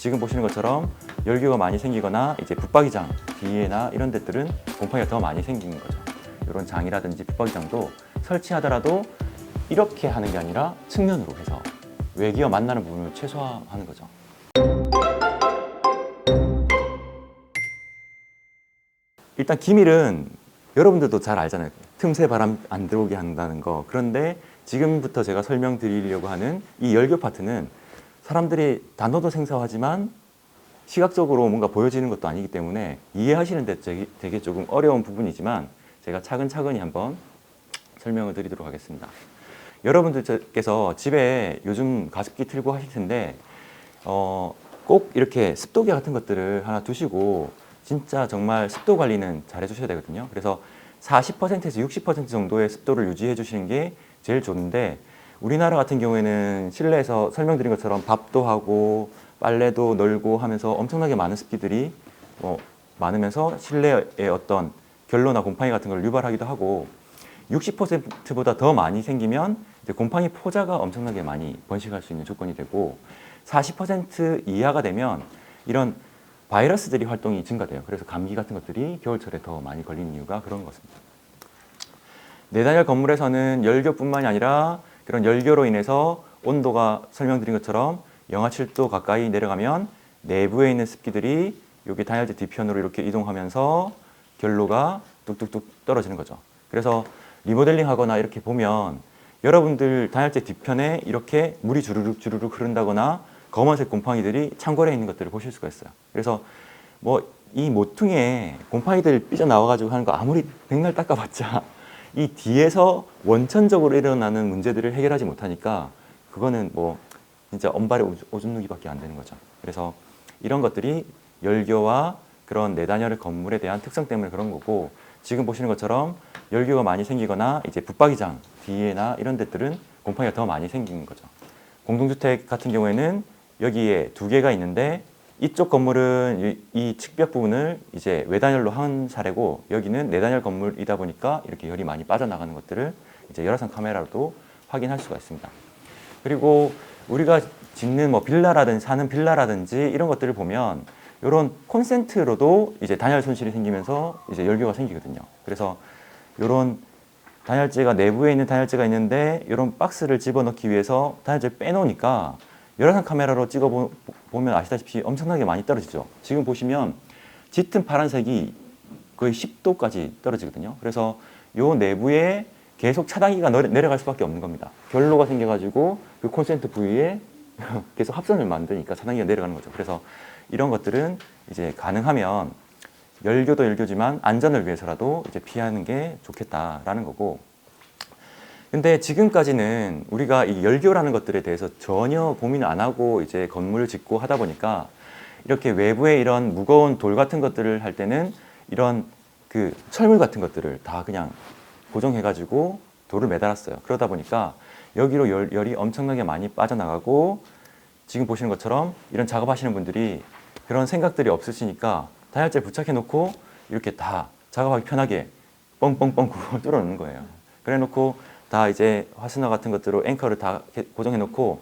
지금 보시는 것처럼 열교가 많이 생기거나 이제 붙박이장 뒤에나 이런 데들은 곰팡이가 더 많이 생기는 거죠. 이런 장이라든지 붙박이장도 설치하더라도 이렇게 하는 게 아니라 측면으로 해서 외기와 만나는 부분을 최소화하는 거죠. 일단 기밀은 여러분들도 잘 알잖아요. 틈새 바람 안 들어오게 한다는 거. 그런데 지금부터 제가 설명드리려고 하는 이 열교 파트는 사람들이 단어도 생소하지만 시각적으로 뭔가 보여지는 것도 아니기 때문에 이해하시는 데 되게 조금 어려운 부분이지만 제가 차근차근히 한번 설명을 드리도록 하겠습니다. 여러분들께서 집에 요즘 가습기 틀고 하실 텐데 꼭 이렇게 습도계 같은 것들을 하나 두시고 진짜 정말 습도 관리는 잘 해주셔야 되거든요. 그래서 40%에서 60% 정도의 습도를 유지해 주시는 게 제일 좋은데 우리나라 같은 경우에는 실내에서 설명드린 것처럼 밥도 하고 빨래도 널고 하면서 엄청나게 많은 습기들이 많으면서 실내에 어떤 결로나 곰팡이 같은 걸 유발하기도 하고 60%보다 더 많이 생기면 이제 곰팡이 포자가 엄청나게 많이 번식할 수 있는 조건이 되고 40% 이하가 되면 이런 바이러스들이 활동이 증가돼요. 그래서 감기 같은 것들이 겨울철에 더 많이 걸리는 이유가 그런 것입니다. 내단열 건물에서는 열교뿐만이 아니라 그런 열교로 인해서 온도가 설명드린 것처럼 영하 7도 가까이 내려가면 내부에 있는 습기들이 여기 단열재 뒤편으로 이렇게 이동하면서 결로가 뚝뚝뚝 떨어지는 거죠. 그래서 리모델링 하거나 이렇게 보면 여러분들 단열재 뒤편에 이렇게 물이 주르륵 주르륵 흐른다거나 검은색 곰팡이들이 창궐해 있는 것들을 보실 수가 있어요. 그래서 이 모퉁이에 곰팡이들 삐져나와가지고 하는 거 아무리 백날 닦아봤자 이 뒤에서 원천적으로 일어나는 문제들을 해결하지 못하니까 그거는 진짜 언발의 오줌 누기밖에 안 되는 거죠. 그래서 이런 것들이 열교와 그런 내단열 건물에 대한 특성 때문에 그런 거고 지금 보시는 것처럼 열교가 많이 생기거나 이제 붙박이장 뒤에나 이런 데들은 곰팡이가 더 많이 생기는 거죠. 공동주택 같은 경우에는 여기에 두 개가 있는데 이쪽 건물은 이 측벽 부분을 이제 외단열로 한 사례고 여기는 내단열 건물이다 보니까 이렇게 열이 많이 빠져나가는 것들을 이제 열화상 카메라로도 확인할 수가 있습니다. 그리고 우리가 짓는 빌라라든지 사는 빌라라든지 이런 것들을 보면 이런 콘센트로도 이제 단열 손실이 생기면서 이제 열교가 생기거든요. 그래서 이런 단열재가 내부에 있는 단열재가 있는데 이런 박스를 집어넣기 위해서 단열재를 빼놓으니까 열화상 카메라로 찍어보면 아시다시피 엄청나게 많이 떨어지죠. 지금 보시면 짙은 파란색이 거의 10도까지 떨어지거든요. 그래서 이 내부에 계속 차단기가 내려갈 수밖에 없는 겁니다. 결로가 생겨가지고 그 콘센트 부위에 계속 합선을 만드니까 차단기가 내려가는 거죠. 그래서 이런 것들은 이제 가능하면 열교도 열교지만 안전을 위해서라도 이제 피하는 게 좋겠다라는 거고. 근데 지금까지는 우리가 이 열교라는 것들에 대해서 전혀 고민을 안 하고 이제 건물을 짓고 하다 보니까 이렇게 외부에 이런 무거운 돌 같은 것들을 할 때는 이런 그 철물 같은 것들을 다 그냥 고정해가지고 돌을 매달았어요. 그러다 보니까 여기로 열이 엄청나게 많이 빠져나가고 지금 보시는 것처럼 이런 작업하시는 분들이 그런 생각들이 없으시니까 단열재 부착해 놓고 이렇게 다 작업하기 편하게 뻥뻥뻥 구멍을 뚫어 놓는 거예요. 그래 놓고 다 이제 화스너 같은 것들로 앵커를 다 고정해 놓고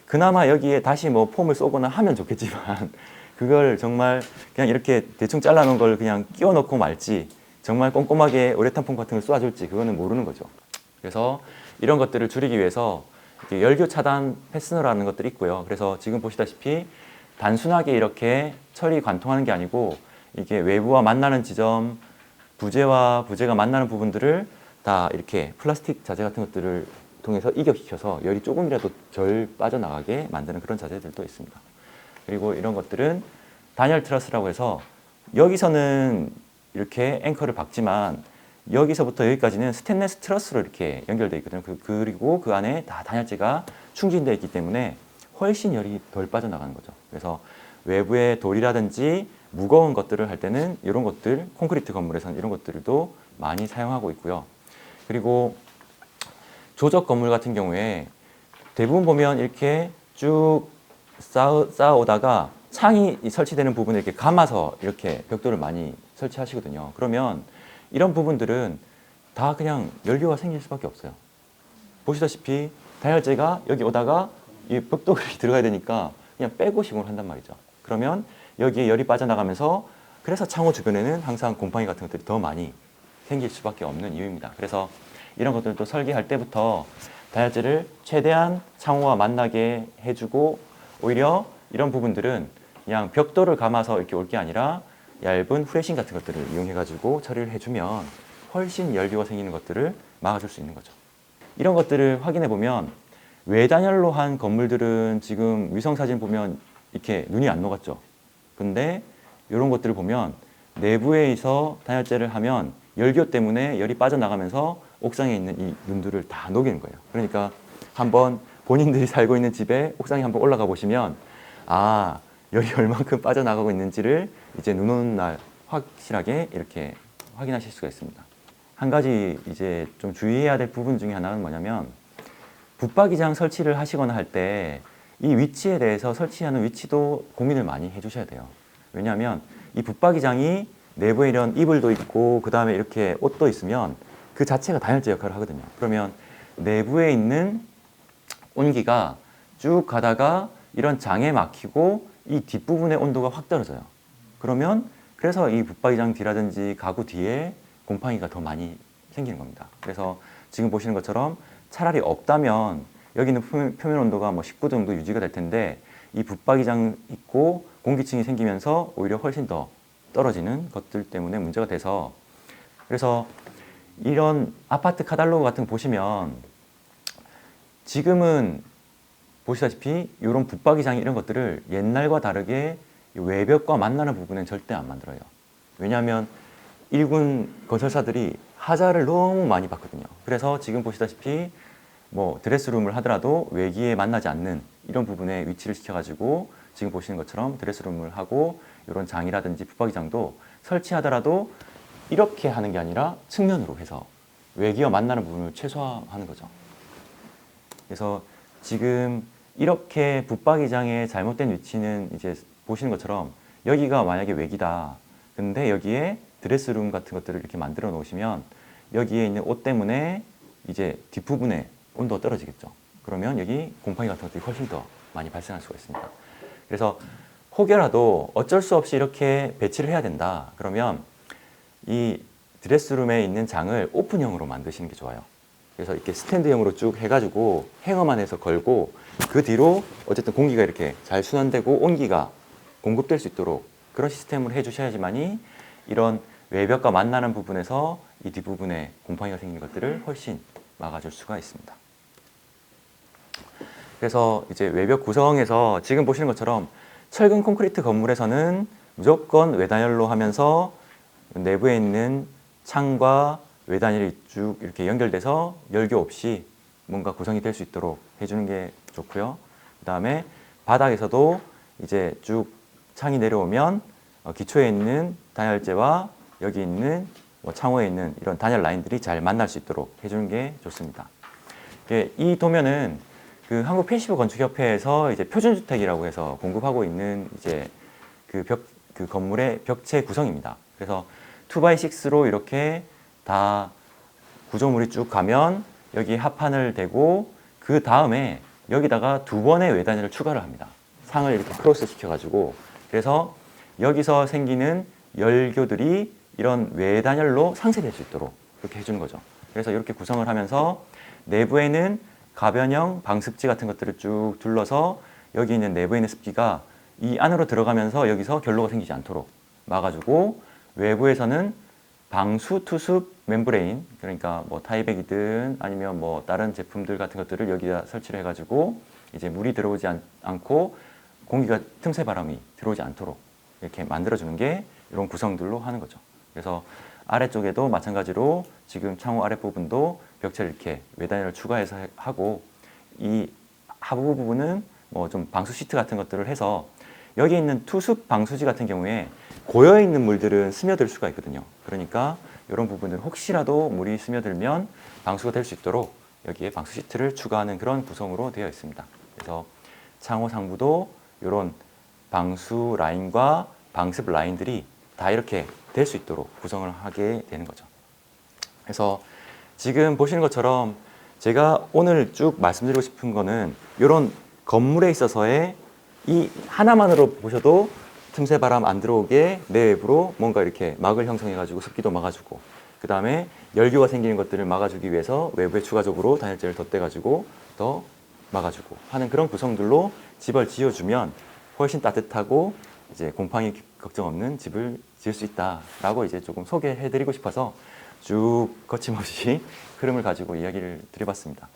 그나마 여기에 다시 폼을 쏘거나 하면 좋겠지만 그걸 정말 그냥 이렇게 대충 잘라 놓은 걸 그냥 끼워 넣고 말지 정말 꼼꼼하게 우레탄 폼 같은 걸 쏘아줄지 그거는 모르는 거죠. 그래서 이런 것들을 줄이기 위해서 열교 차단 패스너라는 것들이 있고요. 그래서 지금 보시다시피 단순하게 이렇게 철이 관통하는 게 아니고 이게 외부와 만나는 지점, 부재와 부재가 만나는 부분들을 다 이렇게 플라스틱 자재 같은 것들을 통해서 이격시켜서 열이 조금이라도 덜 빠져나가게 만드는 그런 자재들도 있습니다. 그리고 이런 것들은 단열 트러스라고 해서 여기서는 이렇게 앵커를 박지만 여기서부터 여기까지는 스테인리스 트러스로 이렇게 연결되어 있거든요. 그리고 그 안에 다 단열재가 충진되어 있기 때문에 훨씬 열이 덜 빠져나가는 거죠. 그래서 외부의 돌이라든지 무거운 것들을 할 때는 이런 것들, 콘크리트 건물에서는 이런 것들도 많이 사용하고 있고요. 그리고 조적 건물 같은 경우에 대부분 보면 이렇게 쭉 쌓아오다가 창이 설치되는 부분에 이렇게 감아서 이렇게 벽돌을 많이 설치하시거든요. 그러면 이런 부분들은 다 그냥 열교가 생길 수밖에 없어요. 보시다시피 단열재가 여기 오다가 이 벽돌이 들어가야 되니까 그냥 빼고 시공을 한단 말이죠. 그러면 여기에 열이 빠져나가면서 그래서 창호 주변에는 항상 곰팡이 같은 것들이 더 많이 생길 수밖에 없는 이유입니다. 그래서 이런 것들도 설계할 때부터 단열재를 최대한 창호와 만나게 해주고 오히려 이런 부분들은 그냥 벽돌을 감아서 이렇게 올 게 아니라 얇은 후레싱 같은 것들을 이용해가지고 처리를 해주면 훨씬 열교가 생기는 것들을 막아줄 수 있는 거죠. 이런 것들을 확인해 보면 외단열로 한 건물들은 지금 위성사진 보면 이렇게 눈이 안 녹았죠. 근데 이런 것들을 보면 내부에서 단열재를 하면 열교 때문에 열이 빠져나가면서 옥상에 있는 이 눈들을 다 녹이는 거예요. 그러니까 한번 본인들이 살고 있는 집에 옥상에 한번 올라가 보시면 아, 열이 얼만큼 빠져나가고 있는지를 이제 눈 오는 날 확실하게 이렇게 확인하실 수가 있습니다. 한 가지 이제 좀 주의해야 될 부분 중에 하나는 뭐냐면 붙박이장 설치를 하시거나 할 때 이 위치에 대해서 설치하는 위치도 고민을 많이 해주셔야 돼요. 왜냐하면 이 붙박이장이 내부에 이런 이불도 있고 그 다음에 이렇게 옷도 있으면 그 자체가 단열재 역할을 하거든요. 그러면 내부에 있는 온기가 쭉 가다가 이런 장에 막히고 이 뒷부분의 온도가 확 떨어져요. 그러면 그래서 이 붙박이장 뒤라든지 가구 뒤에 곰팡이가 더 많이 생기는 겁니다. 그래서 지금 보시는 것처럼 차라리 없다면 여기는 표면 온도가 뭐 19도 정도 유지가 될 텐데 이 붙박이장 있고 공기층이 생기면서 오히려 훨씬 더 떨어지는 것들 때문에 문제가 돼서 그래서 이런 아파트 카탈로그 같은 거 보시면 지금은 보시다시피 이런 붙박이장 이런 것들을 옛날과 다르게 외벽과 만나는 부분은 절대 안 만들어요. 왜냐하면 일군 건설사들이 하자를 너무 많이 받거든요. 그래서 지금 보시다시피 뭐 드레스룸을 하더라도 외기에 만나지 않는 이런 부분에 위치를 시켜가지고 지금 보시는 것처럼 드레스룸을 하고 이런 장이라든지 붙박이장도 설치하더라도 이렇게 하는 게 아니라 측면으로 해서 외기와 만나는 부분을 최소화하는 거죠. 그래서 지금 이렇게 붙박이장의 잘못된 위치는 이제 보시는 것처럼 여기가 만약에 외기다. 근데 여기에 드레스룸 같은 것들을 이렇게 만들어 놓으시면 여기에 있는 옷 때문에 이제 뒷부분에 온도가 떨어지겠죠. 그러면 여기 곰팡이 같은 것들이 훨씬 더 많이 발생할 수가 있습니다. 그래서 혹여라도 어쩔 수 없이 이렇게 배치를 해야 된다. 그러면 이 드레스룸에 있는 장을 오픈형으로 만드시는 게 좋아요. 그래서 이렇게 스탠드형으로 쭉 해가지고 행어만 해서 걸고 그 뒤로 어쨌든 공기가 이렇게 잘 순환되고 온기가 공급될 수 있도록 그런 시스템을 해주셔야지만이 이런 외벽과 만나는 부분에서 이 뒷부분에 곰팡이가 생긴 것들을 훨씬 막아줄 수가 있습니다. 그래서 이제 외벽 구성에서 지금 보시는 것처럼 철근 콘크리트 건물에서는 무조건 외단열로 하면서 내부에 있는 창과 외단열이 쭉 이렇게 연결돼서 열교 없이 뭔가 구성이 될 수 있도록 해주는 게 좋고요. 그 다음에 바닥에서도 이제 쭉 창이 내려오면 기초에 있는 단열재와 여기 있는 창호에 있는 이런 단열 라인들이 잘 만날 수 있도록 해주는 게 좋습니다. 이 도면은 그 한국 패시브 건축협회에서 이제 표준주택이라고 해서 공급하고 있는 이제 그 건물의 벽체 구성입니다. 그래서 2x6로 이렇게 다 구조물이 쭉 가면 여기 합판을 대고 그 다음에 여기다가 2번의 외단열을 추가를 합니다. 상을 이렇게 크로스 시켜가지고 그래서 여기서 생기는 열교들이 이런 외단열로 상쇄될 수 있도록 그렇게 해주는 거죠. 그래서 이렇게 구성을 하면서 내부에는 가변형 방습지 같은 것들을 쭉 둘러서 여기 있는 내부에 있는 습기가 이 안으로 들어가면서 여기서 결로가 생기지 않도록 막아주고 외부에서는 방수 투습 멤브레인 그러니까 뭐 타이백이든 아니면 뭐 다른 제품들 같은 것들을 여기다 설치를 해가지고 이제 물이 들어오지 않고 공기가 틈새 바람이 들어오지 않도록 이렇게 만들어주는 게 이런 구성들로 하는 거죠. 그래서 아래쪽에도 마찬가지로 지금 창호 아랫부분도 벽체를 이렇게 외단열을 추가해서 하고 이 하부 부분은 뭐 좀 방수 시트 같은 것들을 해서 여기 있는 투습 방수지 같은 경우에 고여 있는 물들은 스며들 수가 있거든요. 그러니까 이런 부분은 혹시라도 물이 스며들면 방수가 될 수 있도록 여기에 방수 시트를 추가하는 그런 구성으로 되어 있습니다. 그래서 창호 상부도 이런 방수 라인과 방습 라인들이 다 이렇게 될 수 있도록 구성을 하게 되는 거죠. 그래서 지금 보시는 것처럼 제가 오늘 쭉 말씀드리고 싶은 거는 이런 건물에 있어서의 이 하나만으로 보셔도 틈새 바람 안 들어오게 내외부로 뭔가 이렇게 막을 형성해가지고 습기도 막아주고, 그 다음에 열교가 생기는 것들을 막아주기 위해서 외부에 추가적으로 단열재를 덧대가지고 더 막아주고 하는 그런 구성들로 집을 지어주면 훨씬 따뜻하고 이제 곰팡이 걱정 없는 집을 지을 수 있다라고 이제 조금 소개해드리고 싶어서 쭉 거침없이 흐름을 가지고 이야기를 드려봤습니다.